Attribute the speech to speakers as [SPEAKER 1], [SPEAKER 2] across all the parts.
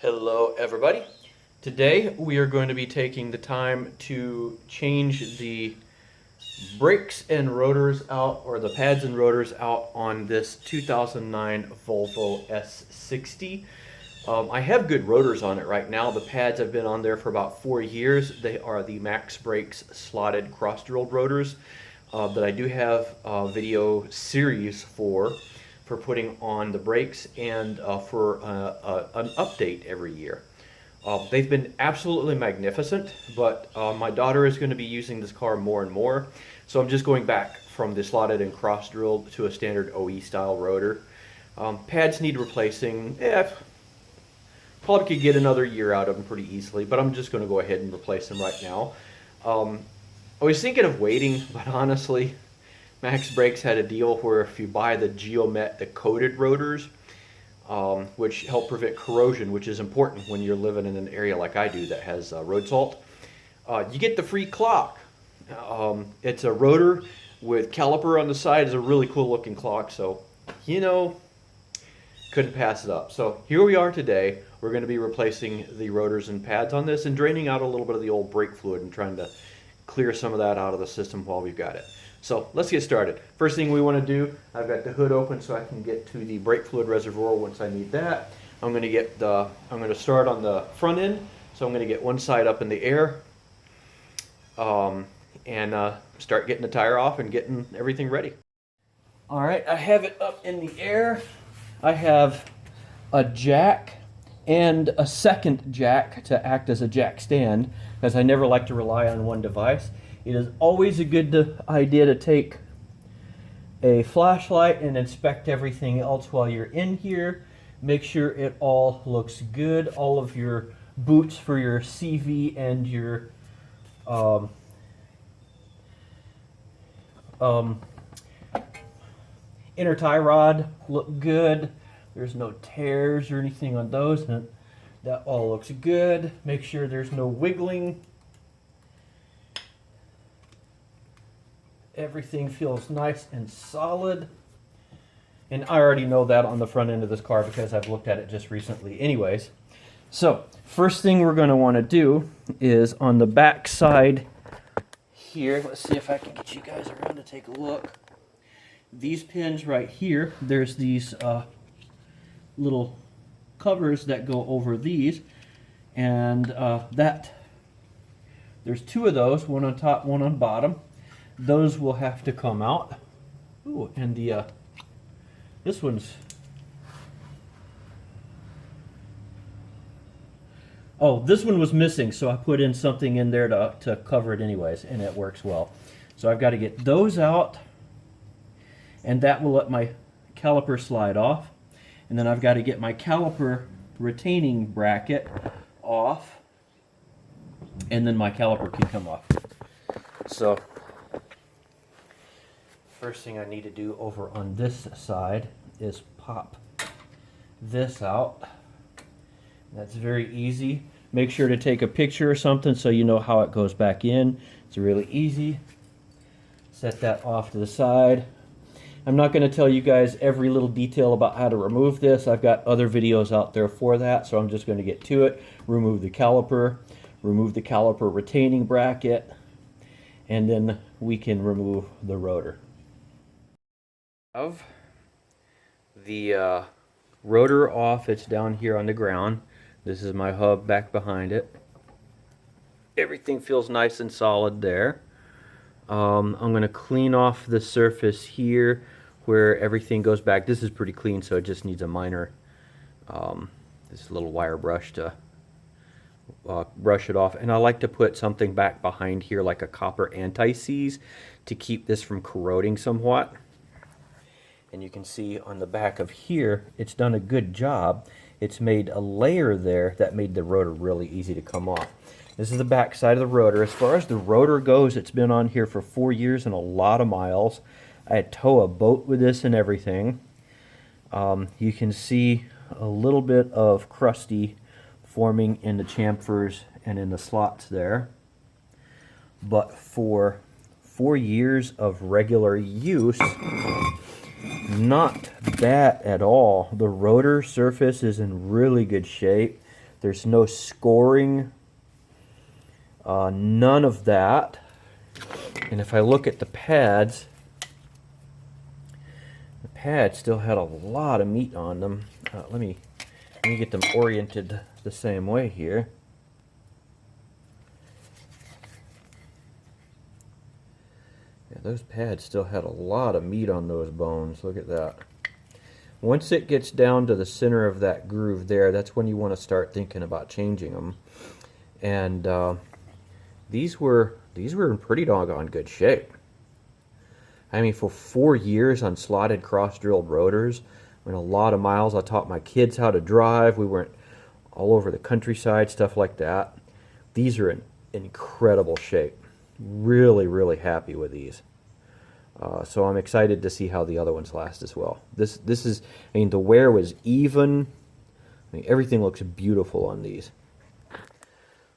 [SPEAKER 1] Hello everybody. Today we are going to be taking the time to change the brakes and rotors out, or the pads and rotors out on this 2009 Volvo S60. I have good rotors on it right now. The pads have been on there for about 4 years. They are the Max Brakes Slotted Cross-Drilled Rotors that I do have a video series for putting on the brakes and for an update every year. They've been absolutely magnificent, but my daughter is going to be using this car more and more, so I'm just going back from the slotted and cross-drilled to a standard OE style rotor. Pads need replacing. Probably could get another year out of them pretty easily, but I'm just going to go ahead and replace them right now. I was thinking of waiting, but honestly, Max Brakes had a deal where if you buy the Geomet Coated rotors, which help prevent corrosion, which is important when you're living in an area like I do that has road salt, you get the free clock. It's a rotor with caliper on the side. It's a really cool looking clock, so couldn't pass it up. So here we are today. We're going to be replacing the rotors and pads on this and draining out a little bit of the old brake fluid and trying to clear some of that out of the system while we've got it. So let's get started. First thing we want to do, I've got the hood open so I can get to the brake fluid reservoir once I need that. I'm going to start on the front end, so I'm going to get one side up in the air and start getting the tire off and getting everything ready. All right, I have it up in the air. I have a jack and a second jack to act as a jack stand, as I never like to rely on one device. It is always a good idea to take a flashlight and inspect everything else while you're in here. Make sure it all looks good. All of your boots for your CV and your inner tie rod look good. There's no tears or anything on those, and that all looks good. Make sure there's no wiggling. Everything feels nice and solid. And I already know that on the front end of this car because I've looked at it just recently anyways. So, first thing we're going to want to do is on the back side here. Let's see if I can get you guys around to take a look. These pins right here, there's these little covers that go over these, and there's two of those, one on top, one on bottom. Those will have to come out. Ooh, and this one's, this one was missing, so I put in something in there to cover it anyways, and it works well. So I've got to get those out, and that will let my caliper slide off. And then I've got to get my caliper retaining bracket off, and then my caliper can come off. So first thing I need to do over on this side is pop this out. That's very easy. Make sure to take a picture or something so you know how it goes back in. It's really easy. Set that off to the side. I'm not going to tell you guys every little detail about how to remove this. I've got other videos out there for that, so I'm just going to get to it. Remove the caliper retaining bracket, and then we can remove the rotor. Of the rotor off, it's down here on the ground. This is my hub back behind it. Everything feels nice and solid there. I'm going to clean off the surface here where everything goes back. This is pretty clean, so it just needs a minor, this little wire brush to brush it off. And I like to put something back behind here like a copper anti-seize to keep this from corroding somewhat. And you can see on the back of here, it's done a good job. It's made a layer there that made the rotor really easy to come off. This is the back side of the rotor. As far as the rotor goes, it's been on here for 4 years and a lot of miles. I tow a boat with this and everything. You can see a little bit of crusty forming in the chamfers and in the slots there. But for 4 years of regular use, not bad at all. The rotor surface is in really good shape. There's no scoring, none of that. And if I look at the pads still had a lot of meat on them. Let me get them oriented the same way here. Yeah, those pads still had a lot of meat on those bones. Look at that. Once it gets down to the center of that groove there, that's when you want to start thinking about changing them. And these were in pretty doggone good shape. I mean, for 4 years on slotted cross-drilled rotors, I mean, a lot of miles. I taught my kids how to drive. We went all over the countryside, stuff like that. These are in incredible shape. Really, really happy with these. So I'm excited to see how the other ones last as well. This is, I mean, the wear was even. I mean, everything looks beautiful on these.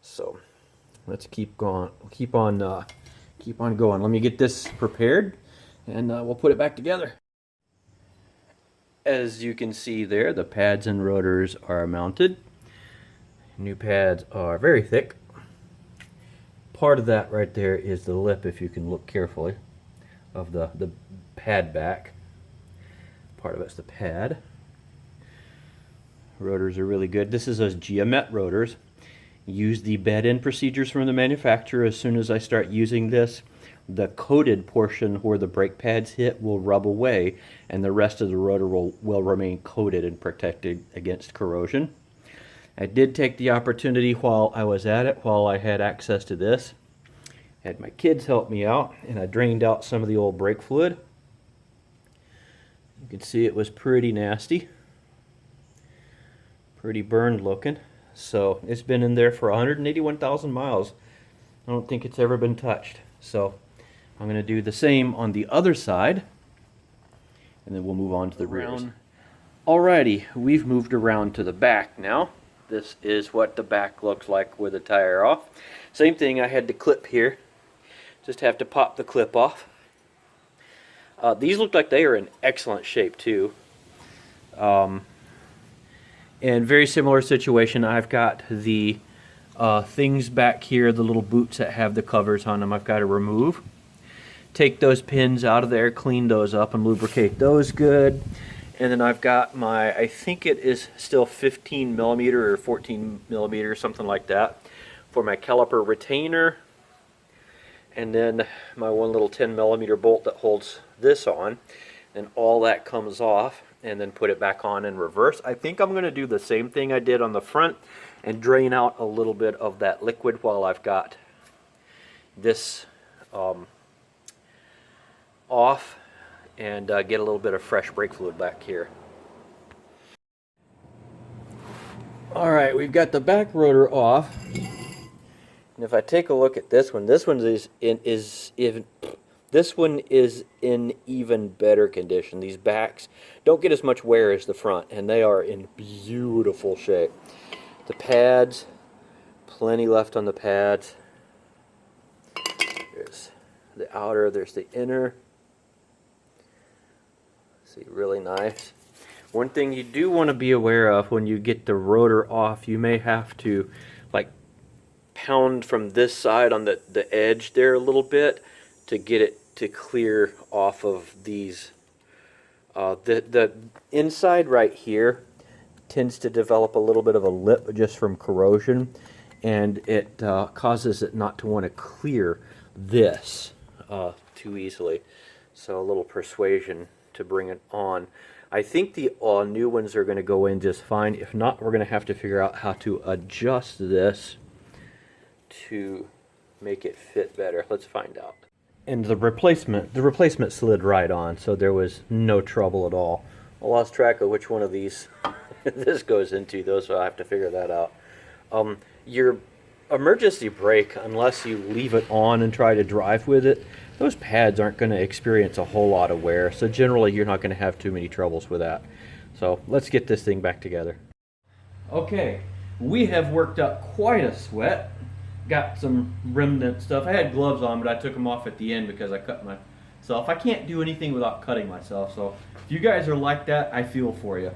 [SPEAKER 1] So let's keep going. Keep on going. Let me get this prepared, and we'll put it back together. As you can see there, the pads and rotors are mounted. New pads are very thick. Part of that right there is the lip, if you can look carefully, of the pad back. Part of it's the pad. Rotors are really good. This is those Geomet rotors. Use the bed-in procedures from the manufacturer. As soon as I start using this, the coated portion where the brake pads hit will rub away, and the rest of the rotor will remain coated and protected against corrosion. I did take the opportunity while I was at it, while I had access to this. Had my kids help me out, and I drained out some of the old brake fluid. You can see it was pretty nasty. Pretty burned looking. So it's been in there for 181,000 miles. I don't think it's ever been touched. So I'm going to do the same on the other side, and then we'll move on to the rears. Alrighty, we've moved around to the back now. This is what the back looks like with the tire off. Same thing, I had the clip here. Just have to pop the clip off. These look like they are in excellent shape too. And very similar situation, I've got the things back here, the little boots that have the covers on them, I've got to remove. Take those pins out of there, clean those up and lubricate those good. And then I've got my, I think it is still 15 millimeter or 14 millimeter, something like that, for my caliper retainer. And then my one little 10 millimeter bolt that holds this on. And all that comes off, and then put it back on in reverse. I think I'm going to do the same thing I did on the front and drain out a little bit of that liquid while I've got this off, and get a little bit of fresh brake fluid back here. Alright, we've got the back rotor off. And if I take a look at this one is in even better condition. These backs don't get as much wear as the front, and they are in beautiful shape. The pads, plenty left on the pads. There's the outer, there's the inner. See, really nice. One thing you do want to be aware of when you get the rotor off, you may have to like pound from this side on the edge there a little bit to get it to clear off of these. The inside right here tends to develop a little bit of a lip just from corrosion, and it causes it not to want to clear this too easily. So a little persuasion to bring it on. I think the new ones are going to go in just fine. If not, we're going to have to figure out how to adjust this to make it fit better. Let's find out. And the replacement slid right on, so there was no trouble at all. I lost track of which one of these this goes into though, so I have to figure that out. Your emergency brake, unless you leave it on and try to drive with it, those pads aren't going to experience a whole lot of wear, so generally you're not going to have too many troubles with that. So let's get this thing back together. Okay, we have worked up quite a sweat. Got some remnant stuff. I had gloves on, but I took them off at the end because I cut myself. I can't do anything without cutting myself, so if you guys are like that, I feel for you.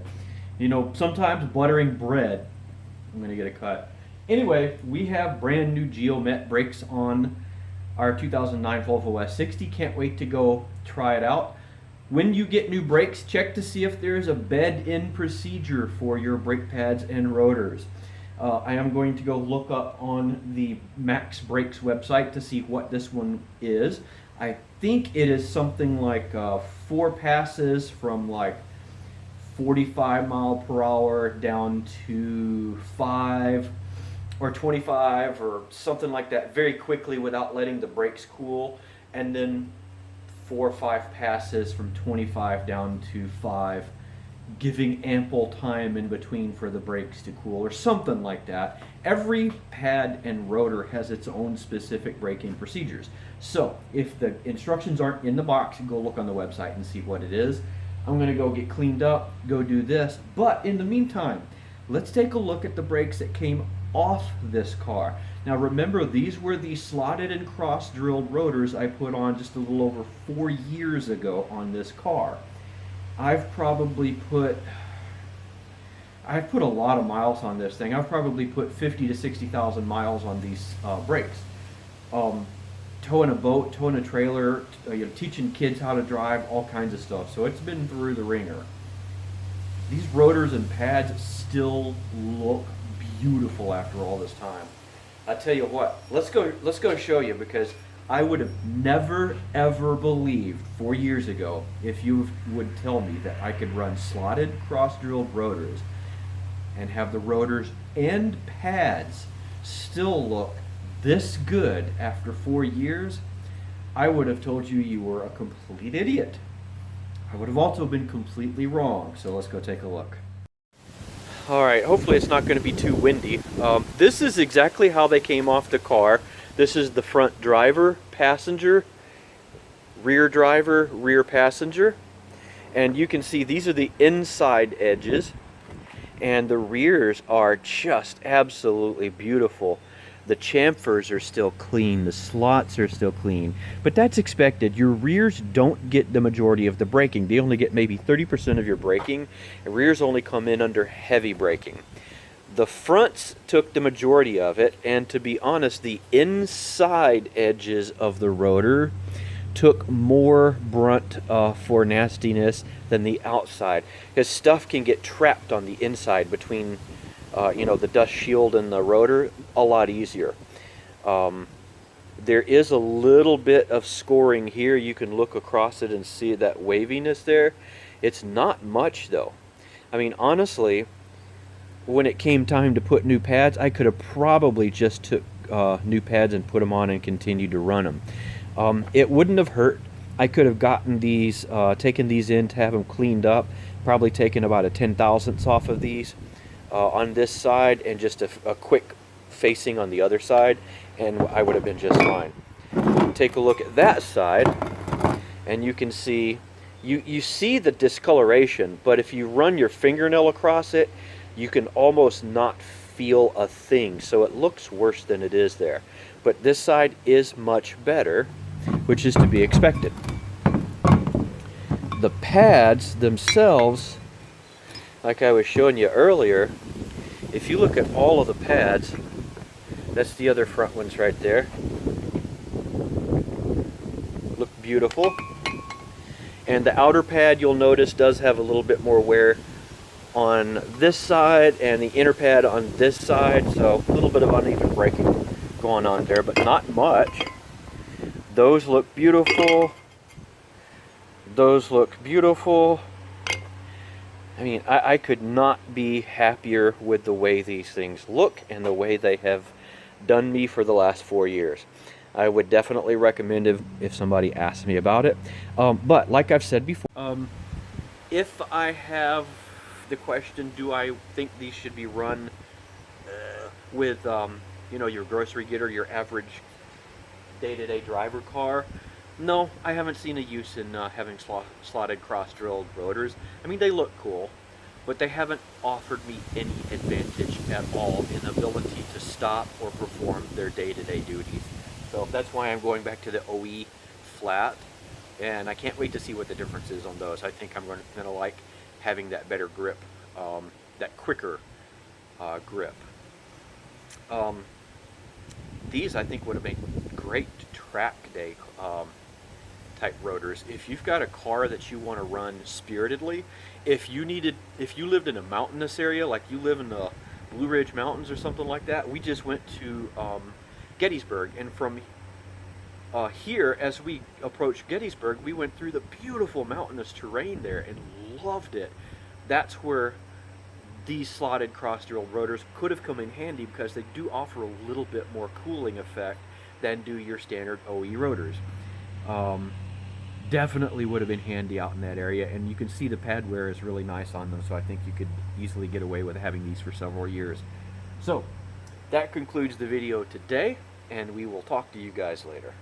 [SPEAKER 1] You know, sometimes buttering bread I'm gonna get a cut. Anyway, we have brand new Geomet brakes on our 2009 Volvo S60. Can't wait to go try it out. When you get new brakes, check to see if there's a bed-in procedure for your brake pads and rotors. I am going to go look up on the Max Brakes website to see what this one is. I think it is something like 4 passes from like 45 mile per hour down to 5 or 25 or something like that very quickly without letting the brakes cool, and then 4 or 5 passes from 25 down to 5, giving ample time in between for the brakes to cool or something like that. Every pad and rotor has its own specific braking procedures. So if the instructions aren't in the box, go look on the website and see what it is. I'm gonna go get cleaned up, go do this, but in the meantime, let's take a look at the brakes that came off this car. Now remember, these were the slotted and cross drilled rotors I put on just a little over 4 years ago on this car. I've put a lot of miles on this thing. I've probably put 50 to 60,000 miles on these brakes. Towing a boat, towing a trailer, teaching kids how to drive, all kinds of stuff. So it's been through the ringer. These rotors and pads still look beautiful after all this time. I tell you what, let's go show you, because I would have never ever believed 4 years ago if you would tell me that I could run slotted cross-drilled rotors and have the rotors and pads still look this good after 4 years. I would have told you you were a complete idiot. I would have also been completely wrong. So let's go take a look. All right, hopefully it's not going to be too windy. This is exactly how they came off the car. This is the front driver, passenger, rear driver, rear passenger. And you can see these are the inside edges, and the rears are just absolutely beautiful. The chamfers are still clean, the slots are still clean, but that's expected. Your rears don't get the majority of the braking. They only get maybe 30% of your braking, and rears only come in under heavy braking. The fronts took the majority of it, and to be honest, the inside edges of the rotor took more brunt for nastiness than the outside, because stuff can get trapped on the inside between the dust shield and the rotor a lot easier. There is a little bit of scoring here. You can look across it and see that waviness there. It's not much though. I mean, honestly, when it came time to put new pads, I could have probably just took new pads and put them on and continued to run them. It wouldn't have hurt. I could have gotten these, taken these in to have them cleaned up, probably taken about a 10,000ths off of these on this side, and just a quick facing on the other side, and I would have been just fine. Take a look at that side, and you can see, you see the discoloration, but if you run your fingernail across it, you can almost not feel a thing, so it looks worse than it is there. But this side is much better, which is to be expected. The pads themselves, like I was showing you earlier, if you look at all of the pads, that's the other front ones right there. Look beautiful. And the outer pad, you'll notice, does have a little bit more wear on this side, and the inner pad on this side, so a little bit of uneven braking going on there, but not much. Those look beautiful. Those look beautiful. I mean, I could not be happier with the way these things look and the way they have done me for the last 4 years. I would definitely recommend if somebody asks me about it. But like I've said before, if I have the question, do I think these should be run with your grocery getter, your average day-to-day driver car? No, I haven't seen a use in having slotted cross-drilled rotors. I mean, they look cool, but they haven't offered me any advantage at all in ability to stop or perform their day-to-day duties. So that's why I'm going back to the OE flat, and I can't wait to see what the difference is on those. I think I'm going to like having that better grip, that quicker grip. These I think would have been great track day type rotors. If you've got a car that you want to run spiritedly, if you lived in a mountainous area, like you live in the Blue Ridge Mountains or something like that, we just went to Gettysburg, and from here, as we approached Gettysburg, we went through the beautiful mountainous terrain there and loved it. That's where these slotted cross-drilled rotors could have come in handy, because they do offer a little bit more cooling effect than do your standard OE rotors. Definitely would have been handy out in that area, and you can see the pad wear is really nice on them, so I think you could easily get away with having these for several years. So that concludes the video today, and we will talk to you guys later.